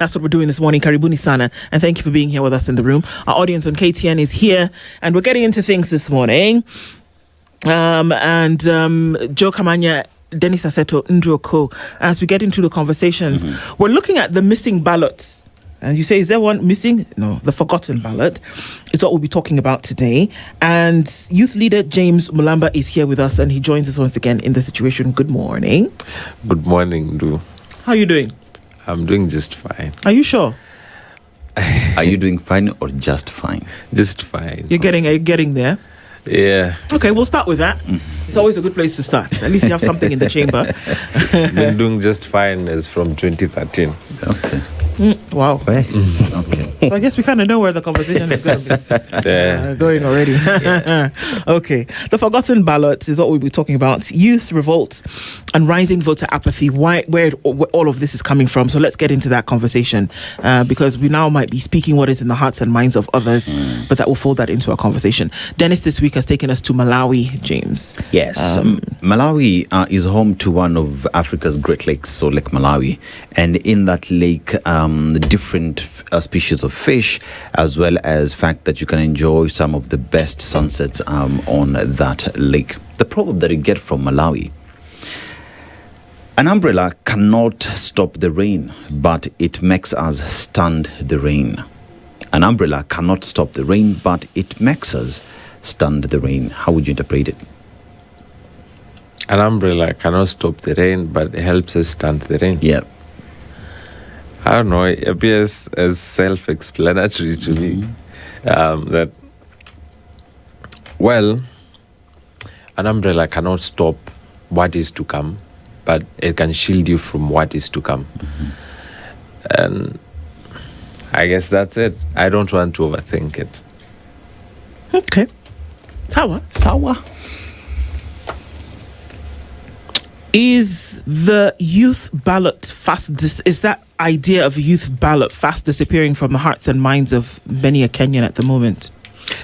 That's what we're doing this morning. Karibuni sana, and thank you for being here with us in the room. Our audience on KTN is here, and we're getting into things this morning. Joe Kamanya, Dennis Aseto, Ndroko, as we get into the conversations, we're looking at the missing ballots. And you say, is there one missing? No, the forgotten ballot is what we'll be talking about today. And youth leader James Mulamba is here with us, and he joins us once again in the situation. Good morning. Good morning, Ndu. How are you doing? I'm doing just fine. Are you sure? Are you doing fine or just fine? Just fine. Are you getting there? Yeah. Okay, we'll start with that. It's always a good place to start. At least you have something in the chamber. Been doing just fine as from 2013. Okay. Wow. Okay. So I guess we kind of know where the conversation is going to be going already. Okay. The forgotten ballot is what we'll be talking about. Youth revolt and rising voter apathy. Where all of this is coming from. So let's get into that conversation because we now might be speaking what is in the hearts and minds of others, but that will fold that into a conversation. Dennis this week has taken us to Malawi, James. Yes. Malawi is home to one of Africa's Great Lakes, so Lake Malawi. And in that lake, different species of fish, as well as fact that you can enjoy some of the best sunsets on that lake. The proverb that you get from Malawi: an umbrella cannot stop the rain, but it makes us stand the rain. An umbrella cannot stop the rain, but it makes us stand the rain. How would you interpret it? An umbrella cannot stop the rain, but it helps us stand the rain. Yeah. I don't know, it appears as self-explanatory to me that, well, an umbrella cannot stop what is to come, but it can shield you from what is to come. And I guess that's it. I don't want to overthink it. Okay. Sawa. Is the youth ballot is that idea of a youth ballot fast disappearing from the hearts and minds of many a Kenyan at the moment?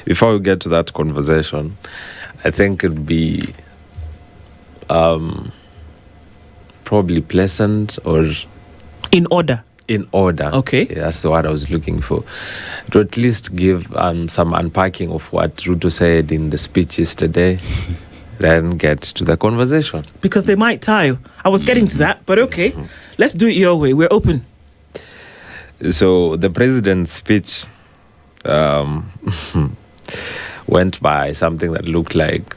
Before we get to that conversation, I think it'd be probably pleasant or in order. Okay. Yeah, that's the word I was looking for. To at least give some unpacking of what Ruto said in the speech yesterday. Then get to the conversation. Because they might tie. I was getting to that, but okay. Let's do it your way. We're open. So the president's speech went by something that looked like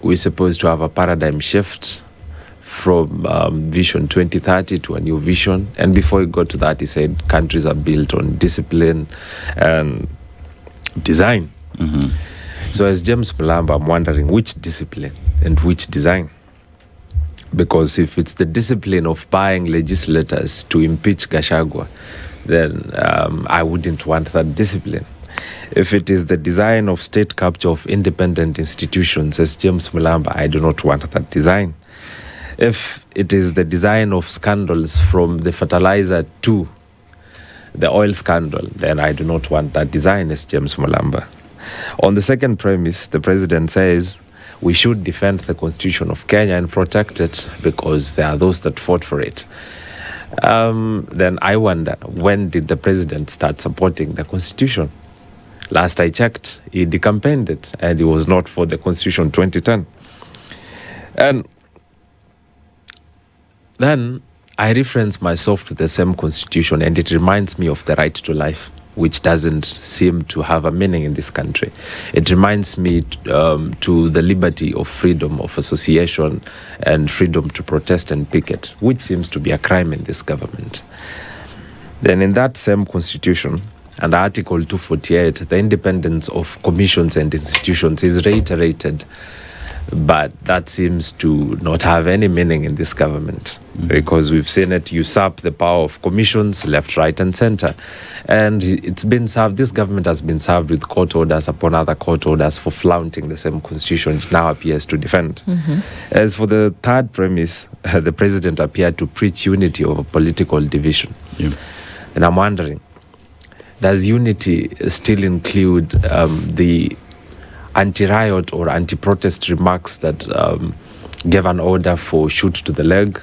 we're supposed to have a paradigm shift from Vision 2030 to a new vision. And before he got to that, he said countries are built on discipline and design. So as James Mulamba, I'm wondering which discipline and which design. Because if it's the discipline of buying legislators to impeach Gachagua, then I wouldn't want that discipline. If it is the design of state capture of independent institutions, as James Mulamba, I do not want that design. If it is the design of scandals from the fertilizer to the oil scandal, then I do not want that design as James Mulamba. On the second premise, the president says we should defend the constitution of Kenya and protect it because there are those that fought for it. Then I wonder, when did the president start supporting the constitution? Last I checked, he decampaigned it and he was not for the constitution 2010. And then I reference myself to the same constitution and it reminds me of the right to life, which doesn't seem to have a meaning in this country. It reminds me to the liberty of freedom of association and freedom to protest and picket, which seems to be a crime in this government. Then in that same constitution, under Article 248, the independence of commissions and institutions is reiterated, but that seems to not have any meaning in this government because we've seen it usurp the power of commissions left, right and center. And it's been served, this government has been served with court orders upon other court orders for flaunting the same constitution it now appears to defend. As for the third premise, the president appeared to preach unity over political division. And I'm wondering, does unity still include the anti-riot or anti-protest remarks that gave an order for shoot to the leg,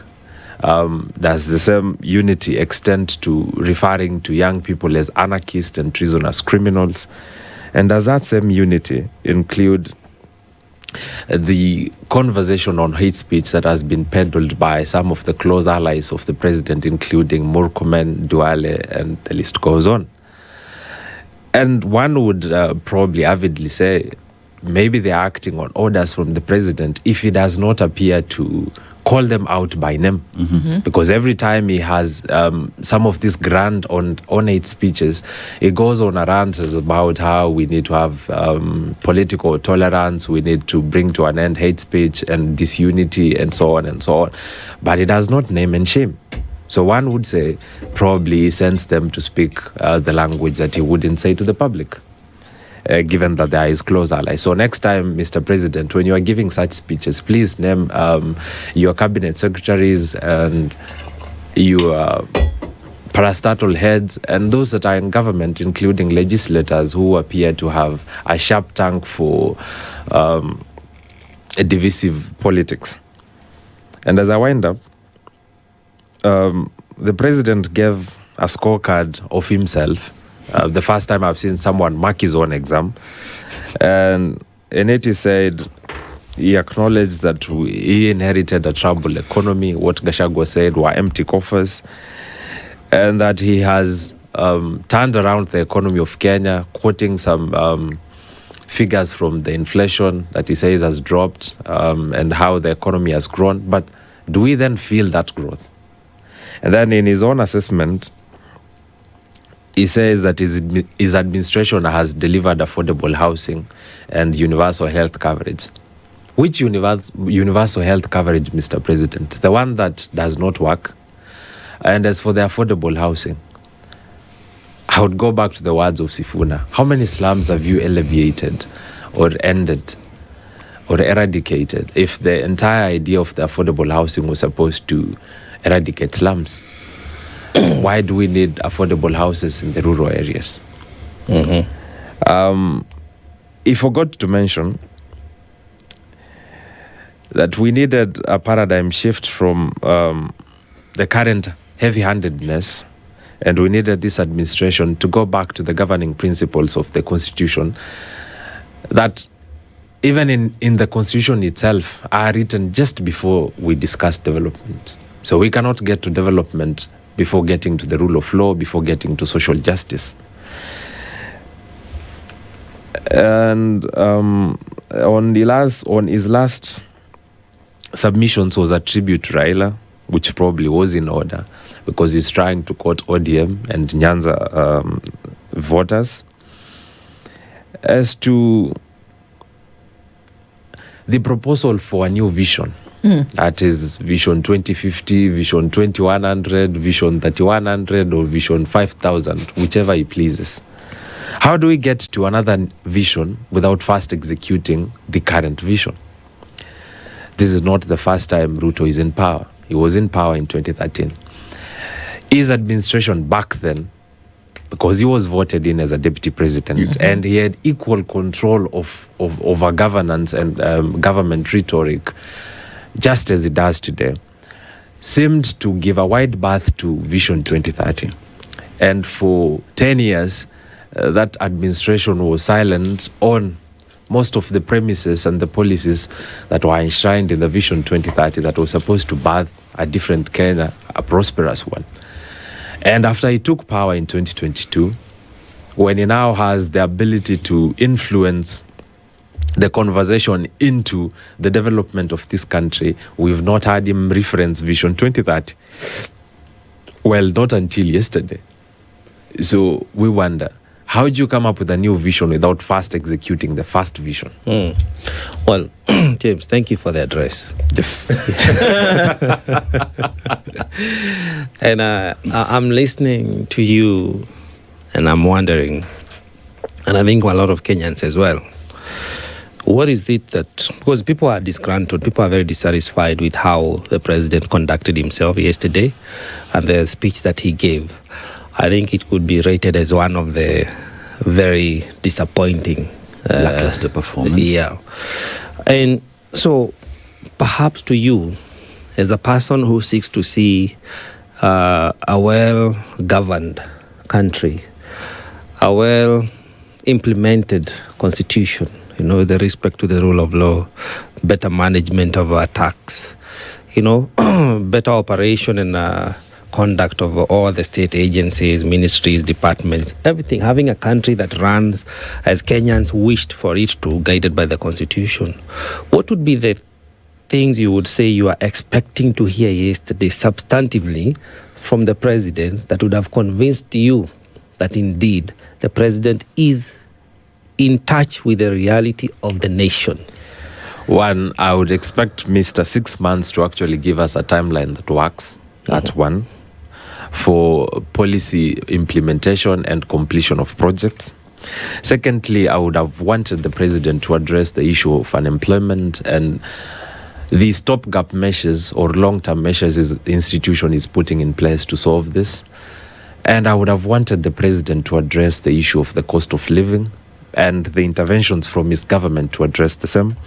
Does the same unity extend to referring to young people as anarchists and treasonous criminals? And does that same unity include the conversation on hate speech that has been peddled by some of the close allies of the president, including Murkomen, Duale, and the list goes on? And one would probably avidly say maybe they're acting on orders from the president if he does not appear to call them out by name. Because every time he has some of these grand on hate speeches, he goes on a rant about how we need to have political tolerance, we need to bring to an end hate speech and disunity and so on and so on. But he does not name and shame. So one would say probably he sends them to speak the language that he wouldn't say to the public. Given that they are his close allies. So next time, Mr. President, when you are giving such speeches, please name your cabinet secretaries and your parastatal heads and those that are in government, including legislators who appear to have a sharp tongue for a divisive politics. And as I wind up, the president gave a scorecard of himself. The first time I've seen someone mark his own exam. And in it he said he acknowledged that he inherited a troubled economy. What Gachagua said were empty coffers. And that he has turned around the economy of Kenya, quoting some figures from the inflation that he says has dropped and how the economy has grown. But do we then feel that growth? And then in his own assessment, he says that his administration has delivered affordable housing and universal health coverage. Which universal health coverage, Mr. President? The one that does not work? And as for the affordable housing, I would go back to the words of Sifuna. How many slums have you alleviated or ended or eradicated if the entire idea of the affordable housing was supposed to eradicate slums? Why do we need affordable houses in the rural areas? He forgot to mention that we needed a paradigm shift from the current heavy-handedness, and we needed this administration to go back to the governing principles of the Constitution that even in the Constitution itself are written just before we discuss development. So we cannot get to development before getting to the rule of law, before getting to social justice. And on his last submissions was a tribute to Raila, which probably was in order because he's trying to quote ODM and Nyanza voters. As to the proposal for a new vision, that is Vision 2050, Vision 2100, Vision 3100, or Vision 5000, whichever he pleases. How do we get to another vision without first executing the current vision? This is not the first time Ruto is in power. He was in power in 2013. His administration back then, because he was voted in as a deputy president, and he had equal control of our governance and government rhetoric, just as it does today, seemed to give a wide berth to Vision 2030. And for 10 years, that administration was silent on most of the premises and the policies that were enshrined in the Vision 2030 that was supposed to birth a different Kenya, a prosperous one. And after he took power in 2022, when he now has the ability to influence the conversation into the development of this country, we've not had him reference Vision 2030. Well, not until yesterday. So we wonder, how do you come up with a new vision without first executing the first vision? Well, James, thank you for the address. Yes. And I'm listening to you and I'm wondering, and I think a lot of Kenyans as well, what is it that, because people are disgruntled, people are very dissatisfied with how the president conducted himself yesterday and the speech that he gave. I think it could be rated as one of the very disappointing lackluster performance. Yeah. And so perhaps to you, as a person who seeks to see a well-governed country, a well-implemented constitution, with respect to the rule of law, better management of our tax, better operation and conduct of all the state agencies, ministries, departments, everything, having a country that runs as Kenyans wished for it to, guided by the constitution. What would be the things you would say you are expecting to hear yesterday substantively from the president that would have convinced you that indeed the president is in touch with the reality of the nation? One, I would expect Mr. 6 months to actually give us a timeline that works. That's one. For policy implementation and completion of projects. Secondly, I would have wanted the president to address the issue of unemployment and the stopgap measures or long-term measures his institution is putting in place to solve this. And I would have wanted the president to address the issue of the cost of living and the interventions from his government to address the same.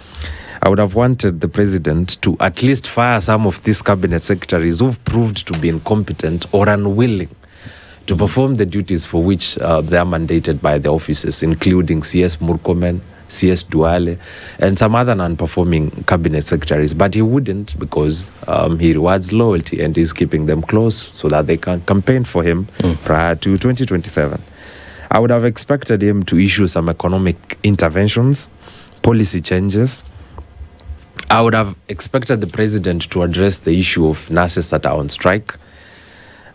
I would have wanted the president to at least fire some of these cabinet secretaries who've proved to be incompetent or unwilling to perform the duties for which they are mandated by the offices, including CS Murkomen, CS Duale, and some other non-performing cabinet secretaries. But he wouldn't, because he rewards loyalty and he's keeping them close so that they can campaign for him prior to 2027. I would have expected him to issue some economic interventions, policy changes. I would have expected the president to address the issue of nurses that are on strike.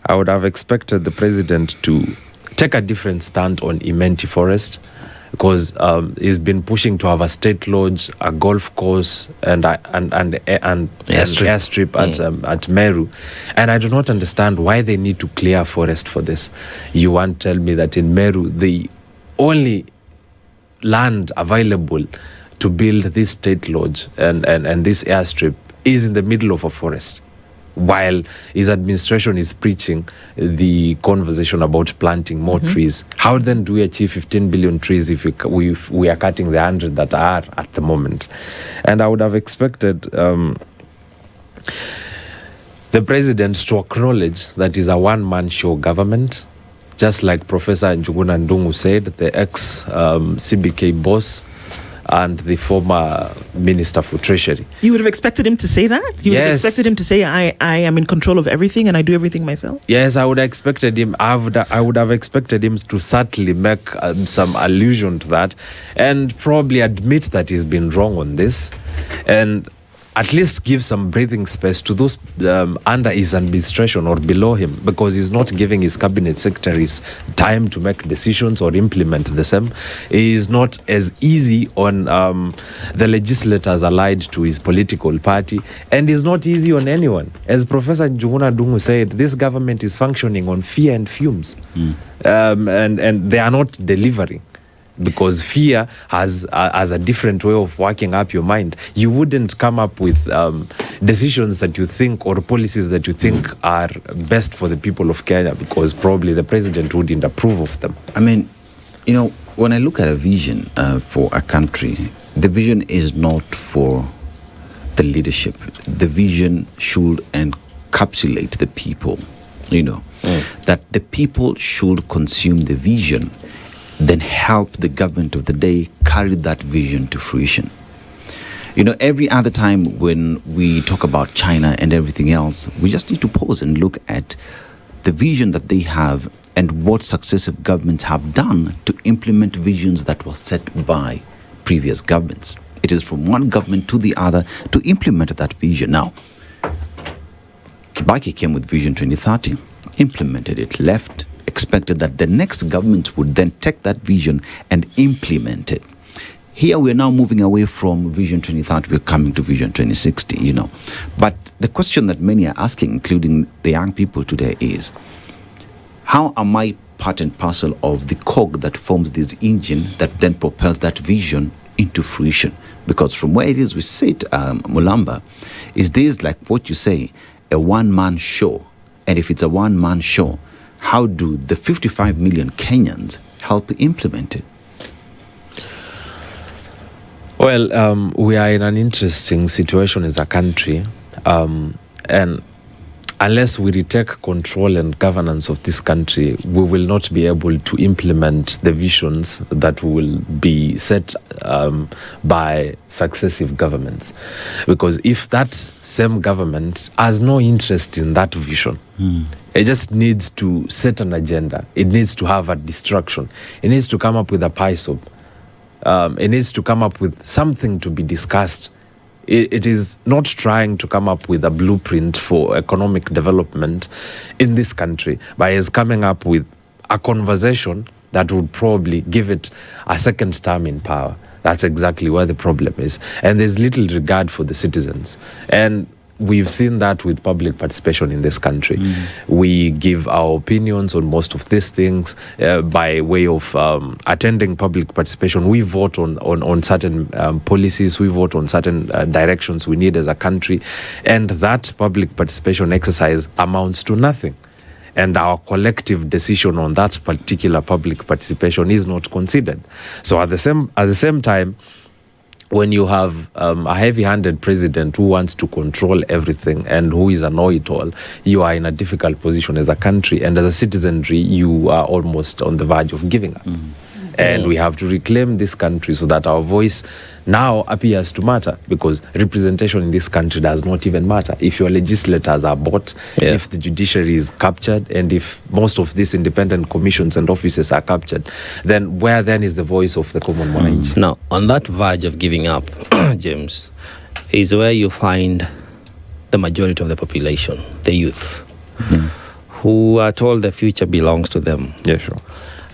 I would have expected the president to take a different stand on Imenti Forest, because he's been pushing to have a state lodge, a golf course, and an airstrip at Meru. And I do not understand why they need to clear forest for this. You want to tell me that in Meru, the only land available to build this state lodge and this airstrip is in the middle of a forest, while his administration is preaching the conversation about planting more trees. How then do we achieve 15 billion trees if we are cutting the 100 that are at the moment? And I would have expected the president to acknowledge that is a one-man show government, just like Professor Njuguna Ndung'u said, the ex-CBK boss, and the former Minister for Treasury. You would have expected him to say that? You would have expected him to say, I am in control of everything and I do everything myself? Yes, I would have expected him. I would have expected him to subtly make some allusion to that and probably admit that he's been wrong on this and at least give some breathing space to those under his administration or below him, because he's not giving his cabinet secretaries time to make decisions or implement the same. He is not as easy on the legislators allied to his political party, and is not easy on anyone. As Professor Njuguna Ndung'u said, this government is functioning on fear and fumes, and they are not delivering. Because fear has a different way of working up your mind. You wouldn't come up with decisions that you think or policies that you think are best for the people of Kenya, because probably the president wouldn't approve of them. I mean, when I look at a vision for a country, the vision is not for the leadership. The vision should encapsulate the people, that the people should consume the vision, then help the government of the day carry that vision to fruition. Every other time when we talk about China and everything else, we just need to pause and look at the vision that they have and what successive governments have done to implement visions that were set by previous governments. It is from one government to the other to implement that vision. Now, Kibaki came with Vision 2030, implemented it, left, expected that the next government would then take that vision and implement it. Here we are now moving away from Vision 2030, we're coming to Vision 2060, But the question that many are asking, including the young people today, is how am I part and parcel of the cog that forms this engine that then propels that vision into fruition? Because from where it is we sit, Mulamba, is this, like what you say, a one-man show? And if it's a one-man show, how do the 55 million Kenyans help implement it? Well, we are in an interesting situation as a country. And unless we retake control and governance of this country, we will not be able to implement the visions that will be set by successive governments. Because if that same government has no interest in that vision, it just needs to set an agenda. It needs to have a distraction. It needs to come up with a PISOP. It needs to come up with something to be discussed. It is not trying to come up with a blueprint for economic development in this country, but is coming up with a conversation that would probably give it a second term in power. That's exactly where the problem is. And there's little regard for the citizens. And we've seen that with public participation in this country. We give our opinions on most of these things by way of attending public participation. We vote on certain policies. We vote on certain directions we need as a country. And that public participation exercise amounts to nothing. And our collective decision on that particular public participation is not considered. So at the same time, when you have a heavy-handed president who wants to control everything and who is a know-it-all, you are in a difficult position as a country. And as a citizenry, you are almost on the verge of giving up. And we have to reclaim this country so that our voice now appears to matter, because representation in this country does not even matter. If your legislators are bought, if the judiciary is captured, and if most of these independent commissions and offices are captured, then where then is the voice of the common mwananchi? Now, on that verge of giving up, James, is where you find the majority of the population, the youth, who are told the future belongs to them. Yeah, sure.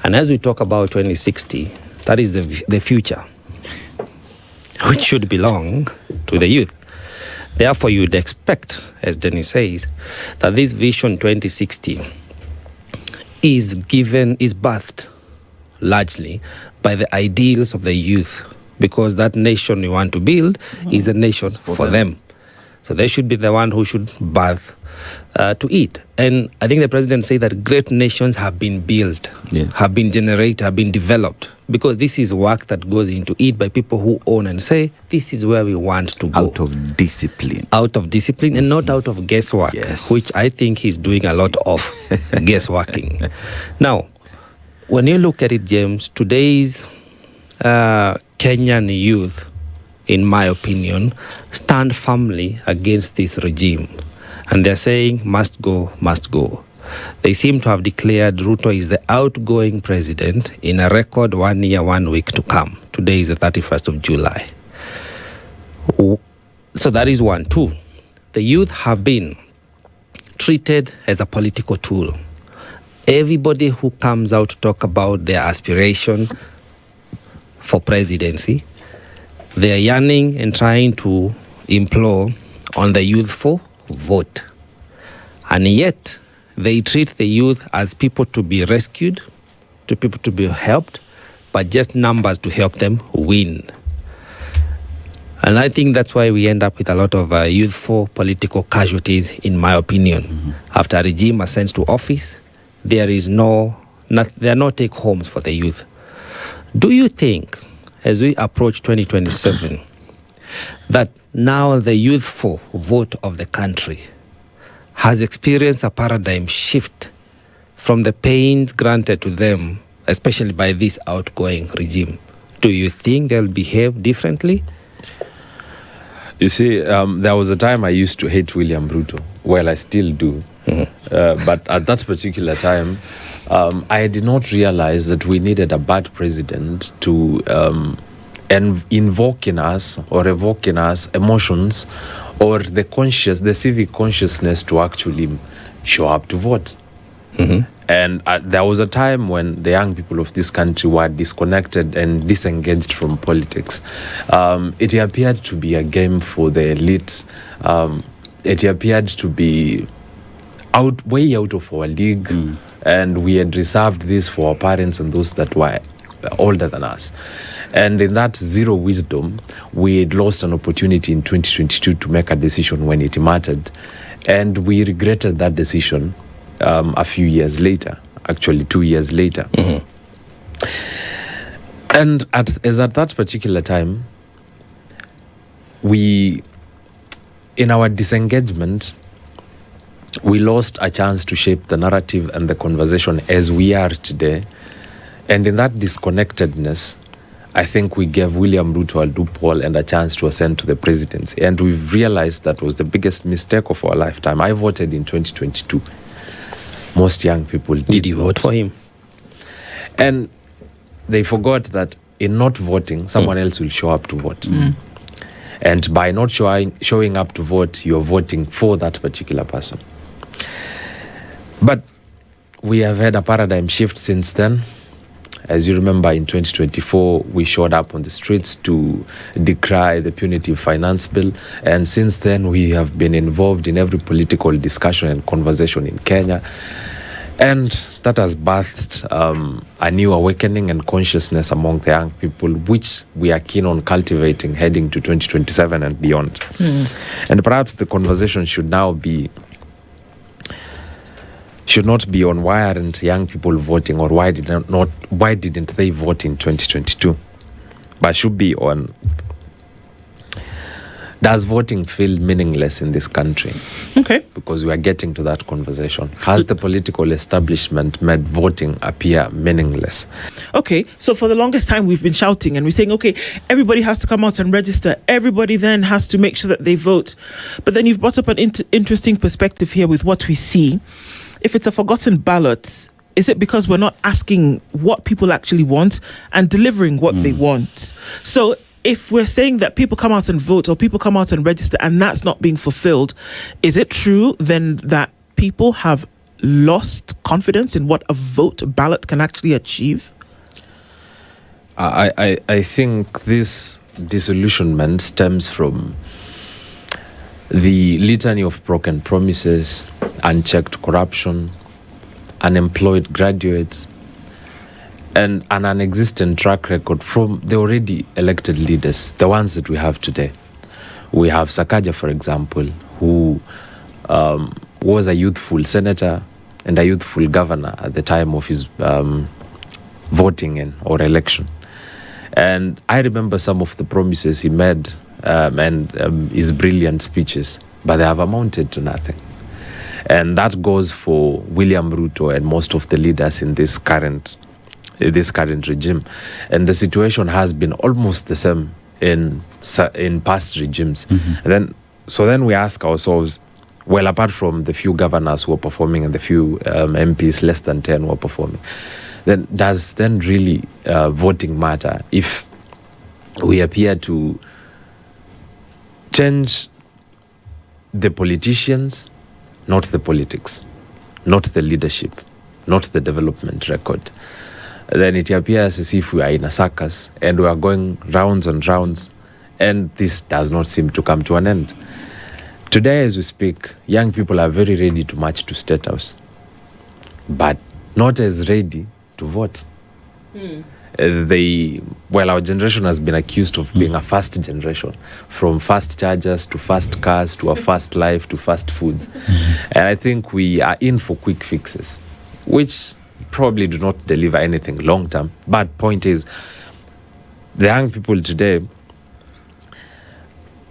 And as we talk about 2060, that is the future, which should belong to the youth. Therefore, you'd expect, as Dennis says, that this Vision 2060 is birthed largely by the ideals of the youth, because that nation we want to build is a nation for them. So they should be the one who should birth to it. And I think the president said that great nations have been built, have been generated, have been developed, because this is work that goes into it by people who own and say, this is where we want to go. Out of discipline. Out of discipline, and not out of guesswork, which I think he's doing a lot of guessworking. Now, when you look at it, James, today's Kenyan youth, in my opinion, stand firmly against this regime. And they're saying, must go, must go. They seem to have declared Ruto is the outgoing president in a record 1 year, 1 week to come. Today is the 31st of July. So that is one. Two, the youth have been treated as a political tool. Everybody who comes out to talk about their aspiration for presidency, they are yearning and trying to implore on the youth for vote. And yet, they treat the youth as people to be rescued, to people to be helped, but just numbers to help them win. And I think that's why we end up with a lot of youthful political casualties, in my opinion. After a regime ascends to office, there are no take-homes for the youth. Do you think, as we approach 2027, that now the youthful vote of the country has experienced a paradigm shift from the pains granted to them, especially by this outgoing regime? Do you think they'll behave differently? You see, there was a time I used to hate William Ruto. Well, I still do. But at that particular time, I did not realize that we needed a bad president to invoke in us or evoke in us emotions or the civic consciousness to actually show up to vote. And there was a time when the young people of this country were disconnected and disengaged from politics. It appeared to be a game for the elite. It appeared to be way out of our league. And we had reserved this for our parents and those that were older than us. And in that zero wisdom, we had lost an opportunity in 2022 to make a decision when it mattered. And we regretted that decision a few years later, actually 2 years later. And at that particular time, we, in our disengagement, we lost a chance to shape the narrative and the conversation as we are today. And in that disconnectedness, I think we gave William Ruto a loophole and a chance to ascend to the presidency. And we've realized that was the biggest mistake of our lifetime. I voted in 2022. Most young people Did you vote for him? And they forgot that in not voting, someone else will show up to vote. And by not showing up to vote, you're voting for that particular person. But we have had a paradigm shift since then. As you remember, in 2024, we showed up on the streets to decry the punitive finance bill. And since then, we have been involved in every political discussion and conversation in Kenya. And that has birthed a new awakening and consciousness among the young people, which we are keen on cultivating heading to 2027 and beyond. And perhaps the conversation should now be, should not be on why aren't young people voting or why didn't they vote in 2022, but should be on, does voting feel meaningless in this country? Okay. Because we are getting to that conversation. Has the political establishment made voting appear meaningless? Okay, so for the longest time we've been shouting and we're saying, okay, everybody has to come out and register. Everybody then has to make sure that they vote. But then you've brought up an interesting perspective here with what we see. If it's a forgotten ballot, is it because we're not asking what people actually want and delivering what they want? So if we're saying that people come out and vote or people come out and register and that's not being fulfilled, is it true then that people have lost confidence in what a ballot can actually achieve? I think this disillusionment stems from the litany of broken promises, unchecked corruption, unemployed graduates, and an non-existent track record from the already elected leaders, the ones that we have today. We have Sakaja, for example, who was a youthful senator and a youthful governor at the time of his voting in or election. And I remember some of the promises he made and his brilliant speeches, but they have amounted to nothing. And that goes for William Ruto and most of the leaders in this current regime. And the situation has been almost the same in past regimes. And then we ask ourselves, well, apart from the few governors who are performing and the few MPs, less than 10 who are performing, then does then really voting matter if we appear to change the politicians, not the politics, not the leadership, not the development record? Then it appears as if we are in a circus and we are going rounds and rounds, and this does not seem to come to an end. Today, as we speak, young people are very ready to march to State House, but not as ready to vote. Our generation has been accused of being a fast generation, from fast chargers to fast cars to a fast life to fast foods. And I think we are in for quick fixes, which probably do not deliver anything long term. But point is, the young people today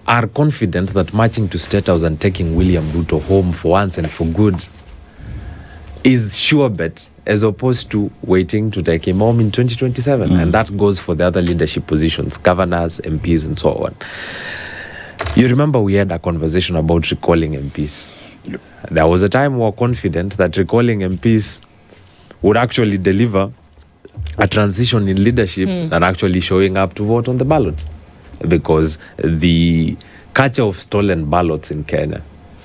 are confident that marching to State House and taking William Ruto home for once and for good is sure bet, as opposed to waiting to take him home in 2027. And that goes for the other leadership positions, governors, MPs, and so on. You remember we had a conversation about recalling MPs. There was a time we were confident that recalling MPs would actually deliver a transition in leadership and actually showing up to vote on the ballot. Because the culture of stolen ballots in Kenya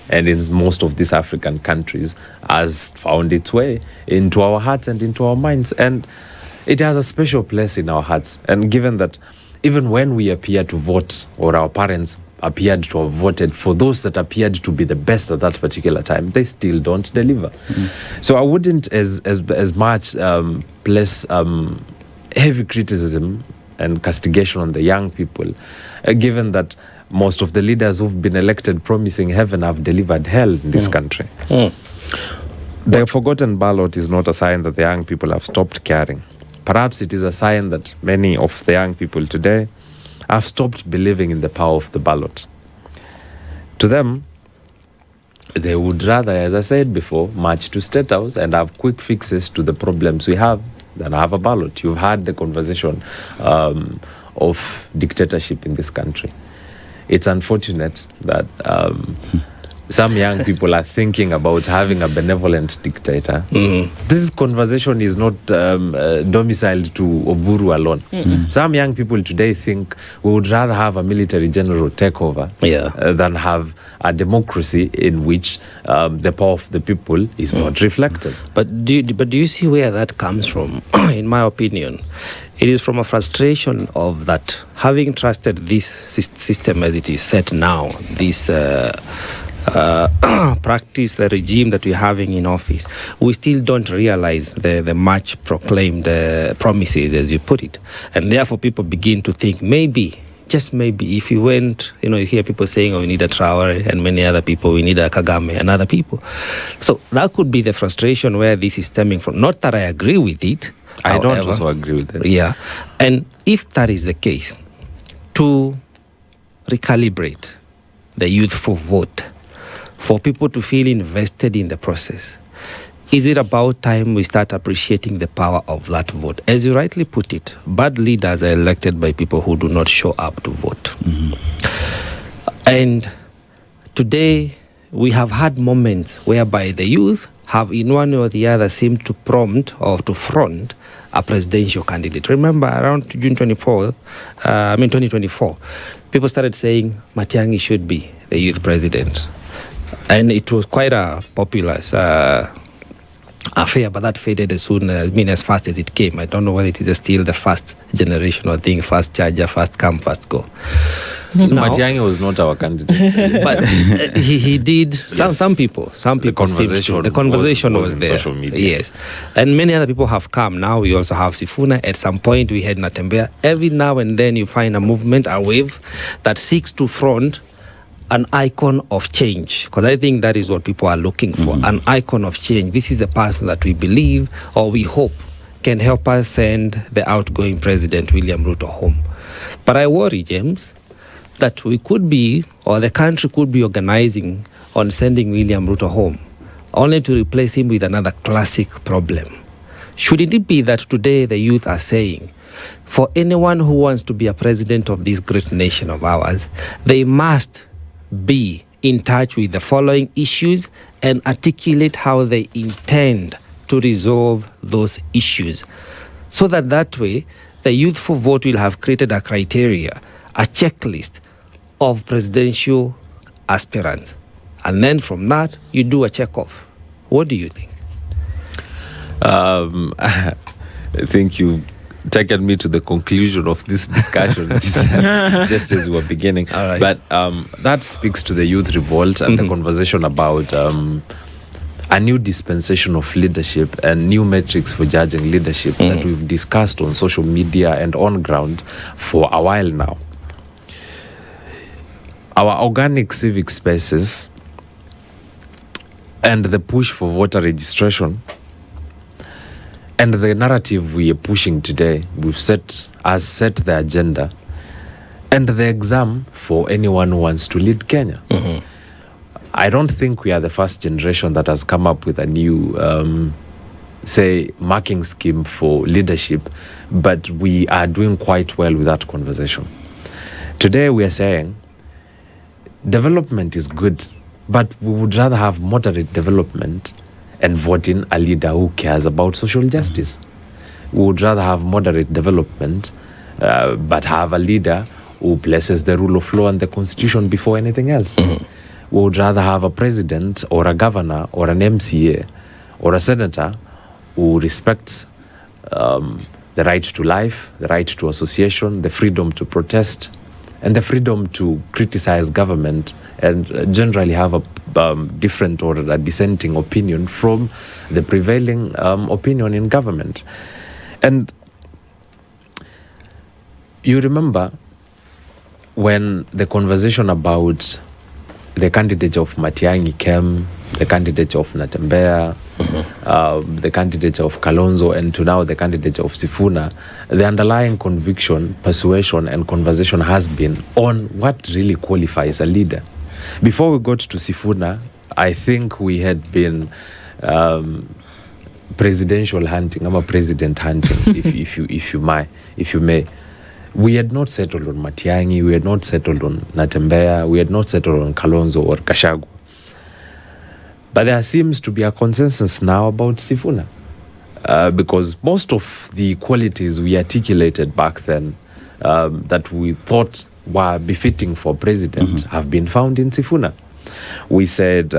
and in most of these African countries has found its way into our hearts and into our minds. And it has a special place in our hearts. And given that even when we appear to vote, or our parents appeared to have voted for those that appeared to be the best at that particular time, they still don't deliver. So I wouldn't as much place heavy criticism and castigation on the young people, given that most of the leaders who've been elected promising heaven have delivered hell in this country. The forgotten ballot is not a sign that the young people have stopped caring. Perhaps it is a sign that many of the young people today have stopped believing in the power of the ballot. To them, they would rather, as I said before, march to State House and have quick fixes to the problems we have than have a ballot. You've had the conversation of dictatorship in this country. It's unfortunate that some young people are thinking about having a benevolent dictator. This conversation is not domiciled to Oburu alone. Some young people today think we would rather have a military general take over than have a democracy in which the power of the people is not reflected. But do you see where that comes from? In my opinion, it is from a frustration of that having trusted this system as it is set now, this practice, the regime that we're having in office, we still don't realize the much proclaimed promises, as you put it. And therefore people begin to think maybe, just maybe, if you went, you hear people saying, oh, we need a Traore, and many other people, we need a Kagame and other people. So that could be the frustration where this is stemming from. Not that I agree with it. I don't also agree with it. Yeah. And if that is the case, to recalibrate the youthful vote, for people to feel invested in the process, is it about time we start appreciating the power of that vote? As you rightly put it, bad leaders are elected by people who do not show up to vote. And today, we have had moments whereby the youth have in one or the other seemed to prompt or to front a presidential candidate. Remember, around June 2024, people started saying Matiang'i should be the youth president. And it was quite a popular affair, but that faded as soon as fast as it came. I don't know whether it is still the first generational thing, fast charger, fast come, fast go. Matiang'i was not our candidate. But he did. Some people the conversation was there. Social media. Yes. And many other people have come. Now we also have Sifuna. At some point we had Natembeya. Every now and then you find a movement, a wave that seeks to front an icon of change, because I think that is what people are looking for, an icon of change. This is a person that we believe or we hope can help us send the outgoing president, William Ruto, home. But I worry, James, that we could be, or the country could be organizing on sending William Ruto home, only to replace him with another classic problem. Should it be that today the youth are saying, for anyone who wants to be a president of this great nation of ours, they must be in touch with the following issues and articulate how they intend to resolve those issues, so that way the youthful vote will have created a criteria, a checklist of presidential aspirants, and then from that you do a check-off. What do you think? I think you taken me to the conclusion of this discussion just as we were beginning. Right. But that speaks to the youth revolt and the conversation about a new dispensation of leadership and new metrics for judging leadership that we've discussed on social media and on ground for a while now. Our organic civic spaces and the push for voter registration and the narrative we are pushing today, we've set the agenda and the exam for anyone who wants to lead Kenya. I don't think we are the first generation that has come up with a new, marking scheme for leadership, but we are doing quite well with that conversation. Today we are saying development is good, but we would rather have moderate development and vote in a leader who cares about social justice. We would rather have moderate development, but have a leader who places the rule of law and the constitution before anything else. We would rather have a president or a governor or an MCA or a senator who respects the right to life, the right to association, the freedom to protest, and the freedom to criticize government and generally have a different or a dissenting opinion from the prevailing opinion in government. And you remember when the conversation about the candidate of Matiang'i came, the candidate of Natembeya, the candidate of Kalonzo, and to now the candidate of Sifuna, the underlying conviction, persuasion, and conversation has been on what really qualifies a leader. Before we got to Sifuna, I think we had been presidential hunting. I'm a president hunting, if you may. We had not settled on Matiang'i. We had not settled on Natembeya. We had not settled on Kalonzo or Gachagua. But there seems to be a consensus now about Sifuna, because most of the qualities we articulated back then that we thought were befitting for president have been found in Sifuna. We said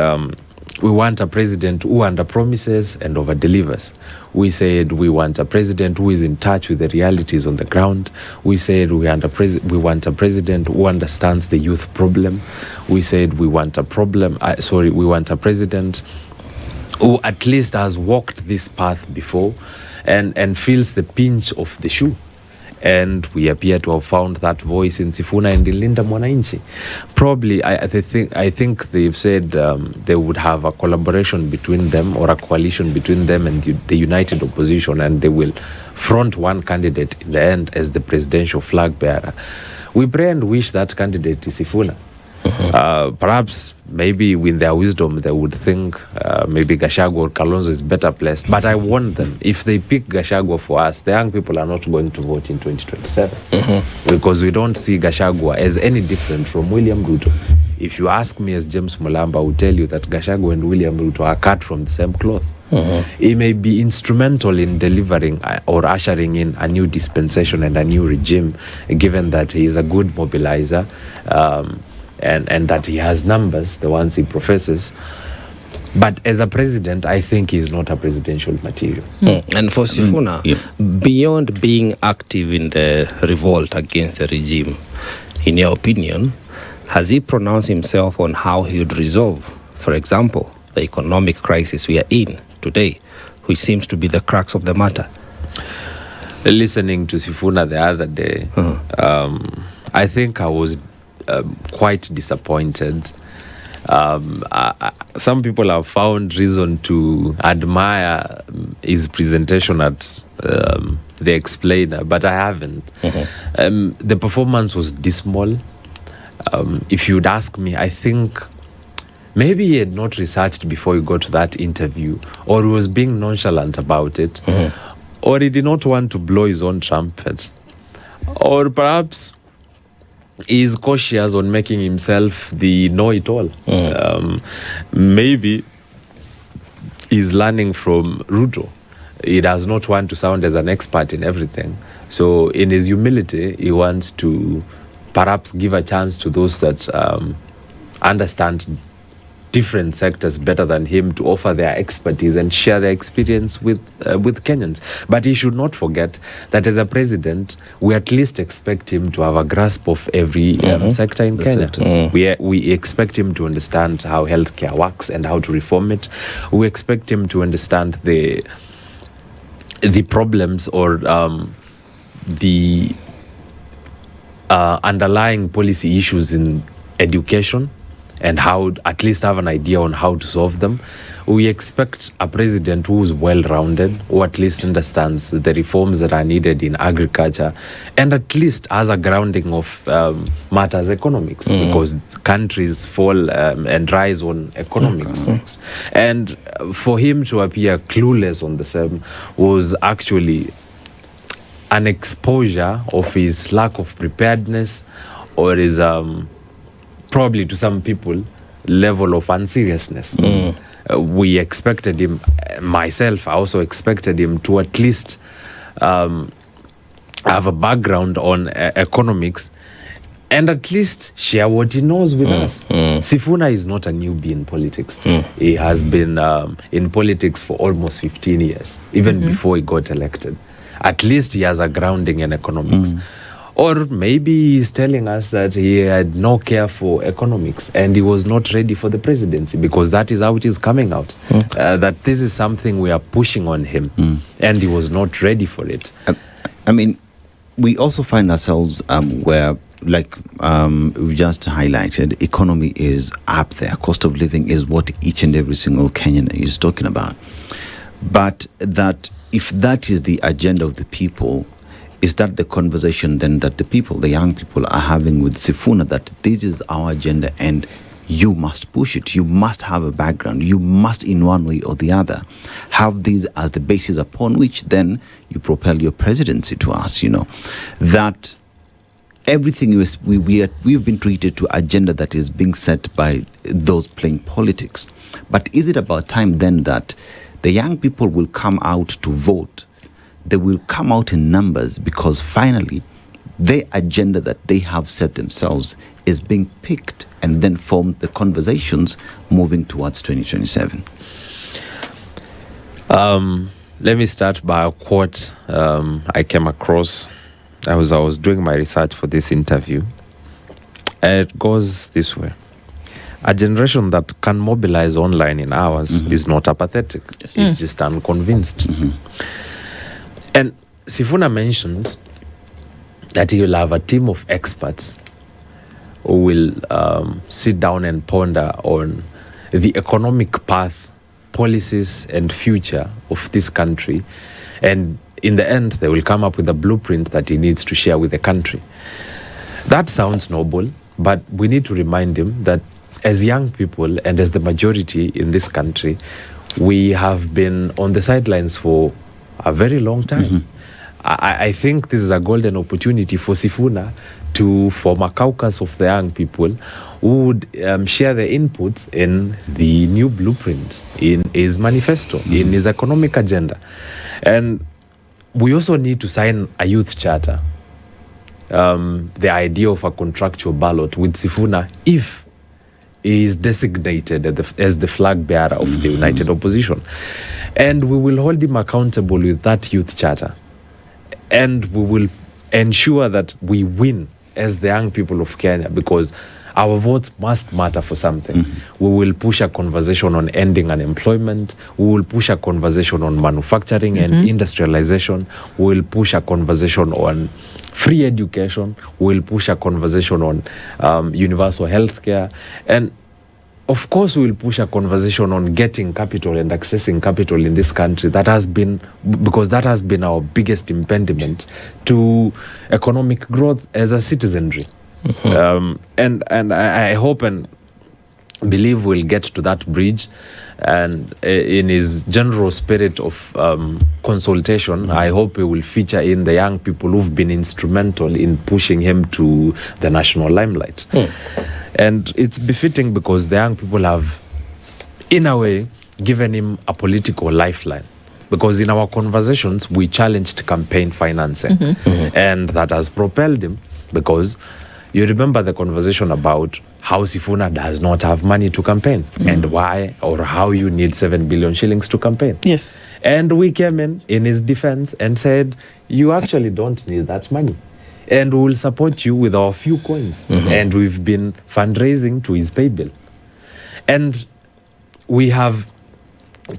we want a president who under-promises and over-delivers. We said we want a president who is in touch with the realities on the ground. We said we want a president who understands the youth problem. We said we want a president who at least has walked this path before and feels the pinch of the shoe. And we appear to have found that voice in Sifuna and in Linda Mwananchi. Probably, I think they've said they would have a collaboration between them or a coalition between them and the united opposition, and they will front one candidate in the end as the presidential flag bearer. We pray and wish that candidate is Sifuna. Perhaps, maybe with their wisdom, they would think maybe Gachagua or Kalonzo is better placed. But I warn them, if they pick Gachagua for us, the young people are not going to vote in 2027. Because we don't see Gachagua as any different from William Ruto. If you ask me as James Mulamba, I will tell you that Gachagua and William Ruto are cut from the same cloth. He may be instrumental in delivering or ushering in a new dispensation and a new regime, given that he is a good mobilizer, and that he has numbers, the ones he professes. But as a president, I think he's not a presidential material. And for Sifuna, beyond being active in the revolt against the regime, in your opinion, has he pronounced himself on how he would resolve, for example, the economic crisis we are in today, which seems to be the crux of the matter? Listening to Sifuna the other day, I think I was quite disappointed. Some people have found reason to admire his presentation at the Explainer, but I haven't. The performance was dismal. If you'd ask me, I think maybe he had not researched before he got to that interview, or he was being nonchalant about it, or he did not want to blow his own trumpet, or perhaps he is cautious on making himself the know-it-all. Maybe he's learning from Ruto. He does not want to sound as an expert in everything. So in his humility, he wants to perhaps give a chance to those that understand different sectors better than him to offer their expertise and share their experience with Kenyans. But he should not forget that as a president, we at least expect him to have a grasp of every sector in Kenya. We expect him to understand how healthcare works and how to reform it. We expect him to understand the problems or the underlying policy issues in education, and how at least have an idea on how to solve them. We expect a president who's well-rounded, who at least understands the reforms that are needed in agriculture, and at least has a grounding of matters economics, because countries fall and rise on economics. And for him to appear clueless on the same was actually an exposure of his lack of preparedness, or his probably to some people level of unseriousness. We expected him, myself, I also expected him to at least have a background on economics and at least share what he knows with us. Sifuna is not a newbie in politics. He has been in politics for almost 15 years, even before he got elected. At least he has a grounding in economics. Or maybe he's telling us that he had no care for economics and he was not ready for the presidency, because that is how it is coming out. That this is something we are pushing on him and he was not ready for it. I mean, we also find ourselves where, like we just highlighted, economy is up there. Cost of living is what each and every single Kenyan is talking about. But that if that is the agenda of the people, is that the conversation then that the people, the young people, are having with Sifuna, that this is our agenda and you must push it. You must have a background. You must, in one way or the other, have these as the basis upon which then you propel your presidency to us, that everything we've been treated to agenda that is being set by those playing politics. But is it about time then that the young people will come out to vote? They will come out in numbers because finally the agenda that they have set themselves is being picked and then form the conversations moving towards 2027. Let me start by a quote I came across. I was doing my research for this interview. It goes this way. A generation that can mobilize online in hours is not apathetic. It's just unconvinced. And Sifuna mentioned that he will have a team of experts who will sit down and ponder on the economic path, policies, and future of this country. And in the end, they will come up with a blueprint that he needs to share with the country. That sounds noble, but we need to remind him that as young people and as the majority in this country, we have been on the sidelines for a very long time. I think this is a golden opportunity for Sifuna to form a caucus of the young people who would share their inputs in the new blueprint, in his manifesto, in his economic agenda. And we also need to sign a youth charter. The idea of a contractual ballot with Sifuna, if he is designated as the flag bearer of the United Opposition. And we will hold him accountable with that youth charter. And we will ensure that we win as the young people of Kenya, because our votes must matter for something. We will push a conversation on ending unemployment. We will push a conversation on manufacturing and industrialization. We will push a conversation on free education. We will push a conversation on universal healthcare. And of course, we will push a conversation on getting capital and accessing capital in this country. Because that has been our biggest impediment to economic growth as a citizenry. And I hope and believe we'll get to that bridge. And in his general spirit of consultation, I hope he will feature in the young people who've been instrumental in pushing him to the national limelight. And it's befitting because the young people have, in a way, given him a political lifeline. Because in our conversations, we challenged campaign financing. And that has propelled him, because you remember the conversation about how Sifuna does not have money to campaign and why, or how you need 7 billion shillings to campaign. Yes. And we came in his defense and said, you actually don't need that money. And we will support you with our few coins. And we've been fundraising to his pay bill. And we have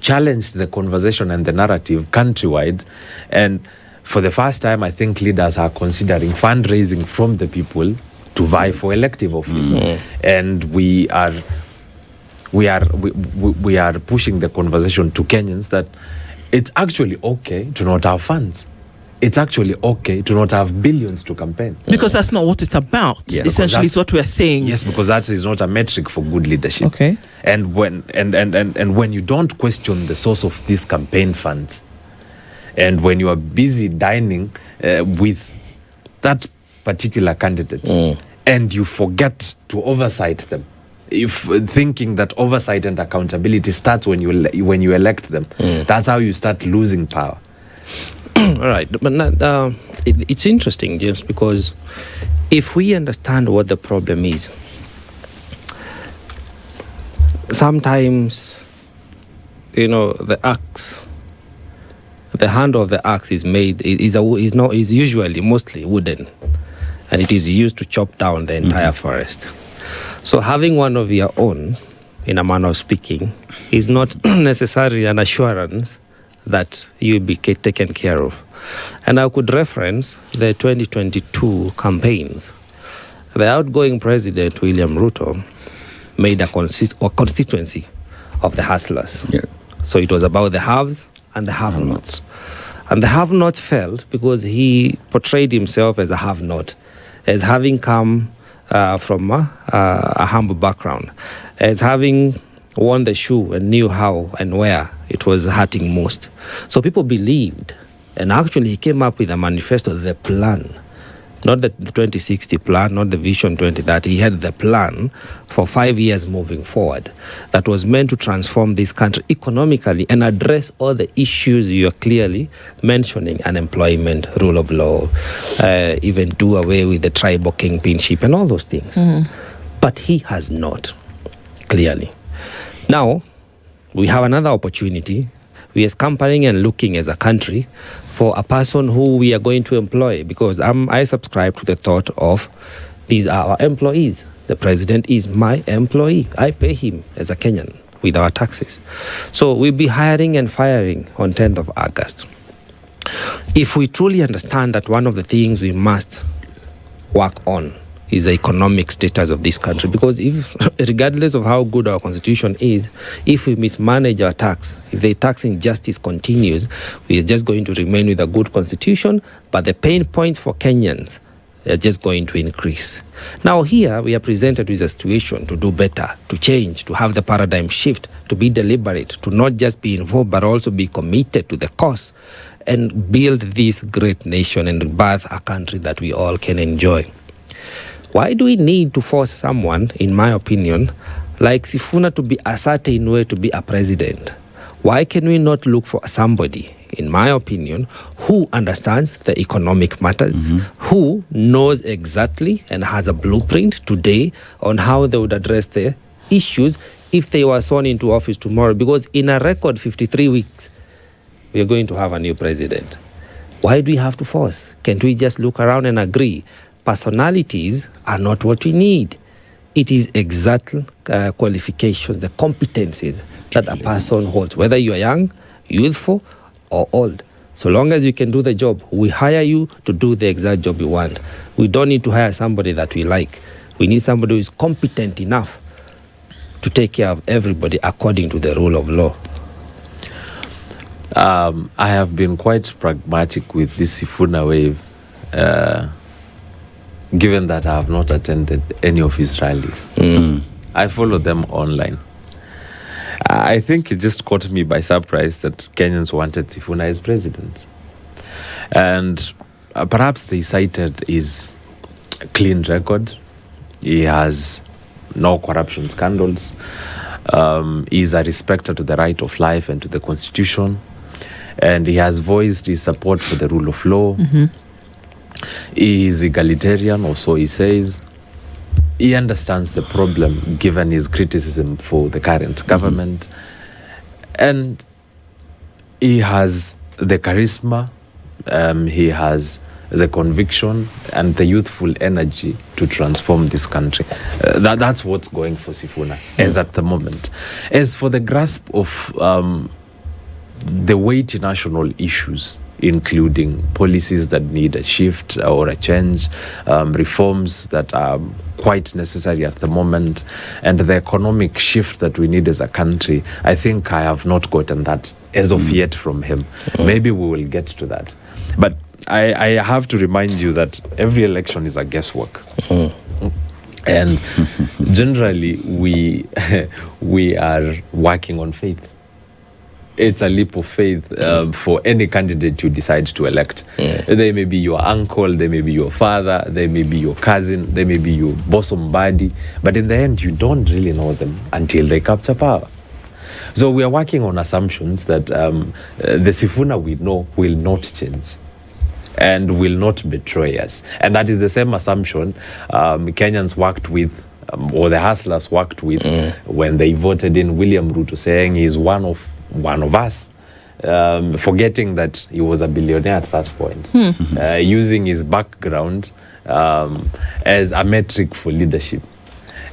challenged the conversation and the narrative countrywide. And for the first time, I think leaders are considering fundraising from the people to vie for elective office. And we are pushing the conversation to Kenyans that it's actually okay to not have funds. It's actually okay to not have billions to campaign. Because that's not what it's about. Yeah, essentially, is what we're saying. Yes, because that is not a metric for good leadership. Okay. And when you don't question the source of these campaign funds, and when you are busy dining with that particular candidate, and you forget to oversight them, if thinking that oversight and accountability starts when you elect them, that's how you start losing power. All right, but it's interesting, James, because if we understand what the problem is, sometimes, the hand of the axe is made is usually mostly wooden, and it is used to chop down the entire forest. So having one of your own, in a manner of speaking, is not necessarily an assurance that you'll be taken care of. And I could reference the 2022 campaigns. The outgoing president, William Ruto, made a constituency of the hustlers. Yeah. So it was about the haves and the have-nots. And the have-not failed because he portrayed himself as a have-not, as having come from a humble background, as having worn the shoe and knew how and where it was hurting most. So people believed, and actually he came up with a manifesto, the plan, not the 2060 plan, not the Vision 2030. He had the plan for 5 years moving forward that was meant to transform this country economically and address all the issues you are clearly mentioning: unemployment, rule of law, even do away with the tribal kingpinship and all those things. But he has not, clearly. Now, we have another opportunity. We are scampering and looking as a country for a person who we are going to employ, because I subscribe to the thought of these are our employees. The president is my employee. I pay him as a Kenyan with our taxes. So we'll be hiring and firing on 10th of August. If we truly understand that one of the things we must work on is the economic status of this country, because if, regardless of how good our constitution is, if we mismanage our tax, if the tax injustice continues, we are just going to remain with a good constitution, but the pain points for Kenyans are just going to increase. Now here we are presented with a situation to do better, to change, to have the paradigm shift, to be deliberate, to not just be involved but also be committed to the cause and build this great nation and birth a country that we all can enjoy. Why do we need to force someone, in my opinion, like Sifuna to be a certain way to be a president? Why can we not look for somebody, in my opinion, who understands the economic matters, who knows exactly and has a blueprint today on how they would address the issues if they were sworn into office tomorrow? Because in a record 53 weeks, we are going to have a new president. Why do we have to force? Can't we just look around and agree? Personalities are not what we need. It is exact qualifications, the competencies that a person holds, whether you are young, youthful, or old. So long as you can do the job, we hire you to do the exact job you want. We don't need to hire somebody that we like. We need somebody who is competent enough to take care of everybody according to the rule of law. I have been quite pragmatic with this Sifuna wave, given that I have not attended any of his rallies. I follow them online. I think it just caught me by surprise that Kenyans wanted Sifuna as president. And perhaps they cited his clean record. He has no corruption scandals. He is a respecter to the right of life and to the constitution. And he has voiced his support for the rule of law. He is egalitarian, or so he says. He understands the problem given his criticism for the current government. And he has the charisma, he has the conviction and the youthful energy to transform this country. That's what's going for Sifuna as at the moment. As for the grasp of the weighty national issues, including policies that need a shift or a change, reforms that are quite necessary at the moment, and the economic shift that we need as a country, I think I have not gotten that as of yet from him. Maybe we will get to that. But I have to remind you that every election is a guesswork. And generally, we are working on faith. It's a leap of faith for any candidate you decide to elect. They may be your uncle, they may be your father, they may be your cousin, they may be your bosom buddy, but in the end, you don't really know them until they capture power. So we are working on assumptions that the Sifuna we know will not change and will not betray us. And that is the same assumption Kenyans worked with, or the hustlers worked with when they voted in William Ruto, saying he's one of us, forgetting that he was a billionaire at that point, using his background as a metric for leadership.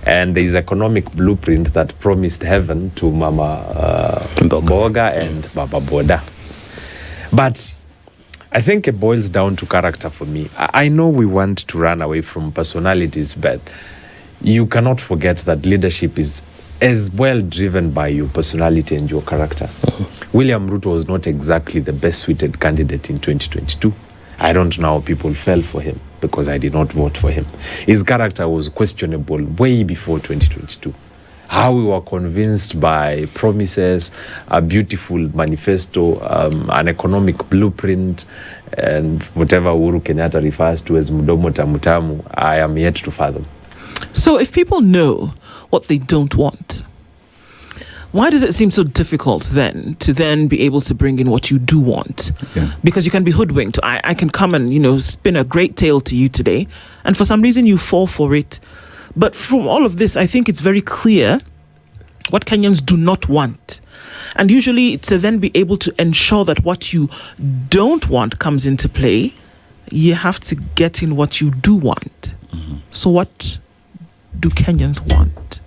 And there is economic blueprint that promised heaven to Mama Boga and Baba Boda. But I think it boils down to character for me. I know we want to run away from personalities, but you cannot forget that leadership is as well driven by your personality and your character. William Ruto was not exactly the best suited candidate in 2022. I don't know how people fell for him because I did not vote for him. His character was questionable way before 2022. How we were convinced by promises, a beautiful manifesto, an economic blueprint, and whatever Uhuru Kenyatta refers to as Mudomo Tamutamu, I am yet to fathom. So if people know what they don't want, why does it seem so difficult then to then be able to bring in what you do want? Yeah. Because you can be hoodwinked. I can come and, spin a great tale to you today, and for some reason you fall for it. But from all of this, I think it's very clear what Kenyans do not want. And usually to then be able to ensure that what you don't want comes into play, you have to get in what you do want. Mm-hmm. So what do Kenyans want?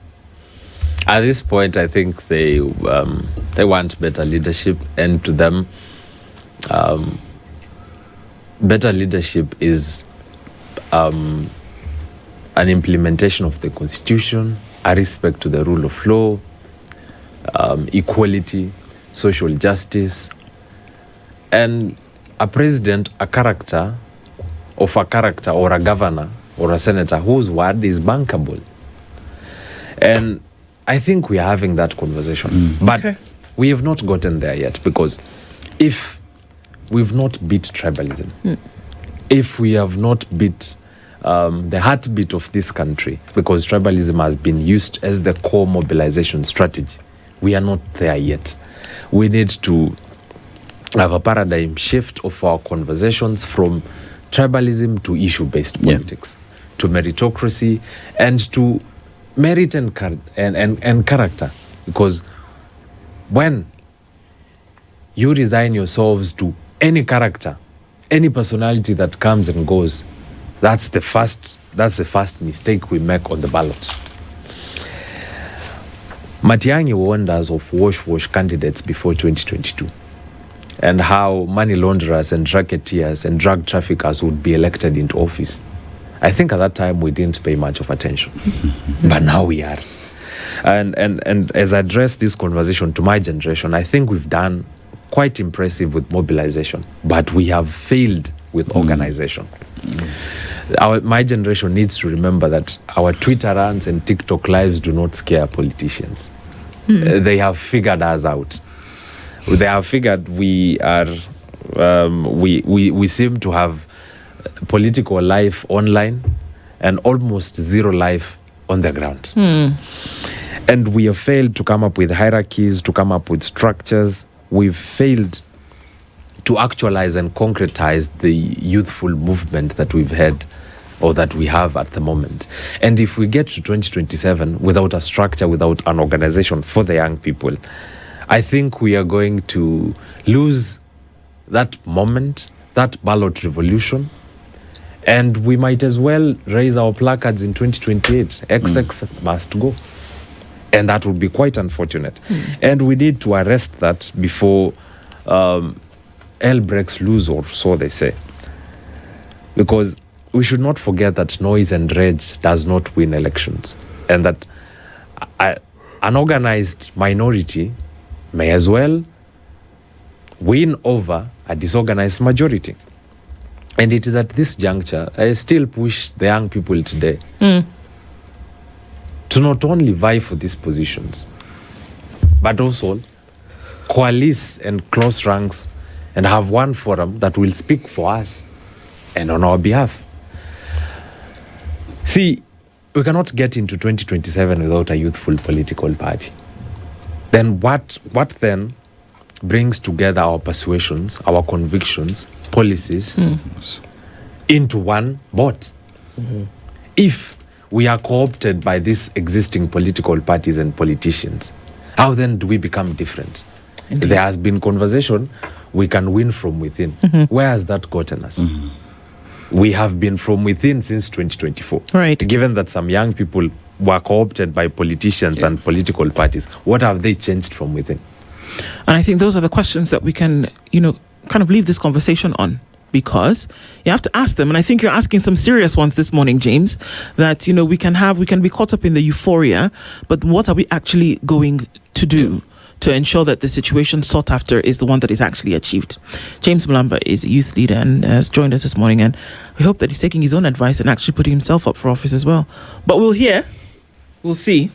At this point, I think they want better leadership, and to them, better leadership is an implementation of the Constitution, a respect to the rule of law, equality, social justice, and a president, a character or a governor or a senator whose word is bankable. And I think we are having that conversation. But we have not gotten there yet, because if we've not beat tribalism, if we have not beat the heartbeat of this country, because tribalism has been used as the core mobilization strategy, we are not there yet. We need to have a paradigm shift of our conversations from tribalism to issue-based politics, to meritocracy, and to merit and character. Because when you resign yourselves to any character, any personality that comes and goes, that's the first mistake we make on the ballot. Matiang'i warned us of wash candidates before 2022, and how money launderers and racketeers and drug traffickers would be elected into office. I think at that time we didn't pay much of attention, but now we are. And as I address this conversation to my generation, I think we've done quite impressive with mobilization, but we have failed with organization. My generation needs to remember that our Twitter runs and TikTok lives do not scare politicians. They have figured us out. They have figured we are. We seem to have political life online and almost zero life on the ground. And we have failed to come up with hierarchies, to come up with structures. We've failed to actualize and concretize the youthful movement that we've had, or that we have at the moment. And if we get to 2027 without a structure, without an organization for the young people, I think we are going to lose that moment, that ballot revolution, and we might as well raise our placards in 2028. XX must go. And that would be quite unfortunate. And we need to arrest that before hell breaks loose, or so they say. Because we should not forget that noise and rage does not win elections. And that an organized minority may as well win over a disorganized majority. And it is at this juncture, I still push the young people today to not only vie for these positions, but also coalesce and close ranks and have one forum that will speak for us and on our behalf. See, we cannot get into 2027 without a youthful political party. Then what then brings together our persuasions, our convictions, policies into one vote? If we are co-opted by these existing political parties and politicians, how then do we become different? Indeed. There has been conversation, we can win from within. Where has that gotten us? We have been from within since 2024. Right. Given that some young people were co-opted by politicians and political parties, what have they changed from within? And I think those are the questions that we can, kind of leave this conversation on, because you have to ask them. And I think you're asking some serious ones this morning, James, that, we can be caught up in the euphoria, but what are we actually going to do to ensure that the situation sought after is the one that is actually achieved. James Mulamba is a youth leader and has joined us this morning, and we hope that he's taking his own advice and actually putting himself up for office as well. But we'll see.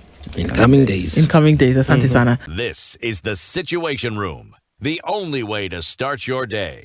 In coming days. Asante sana. This is the Situation Room, the only way to start your day.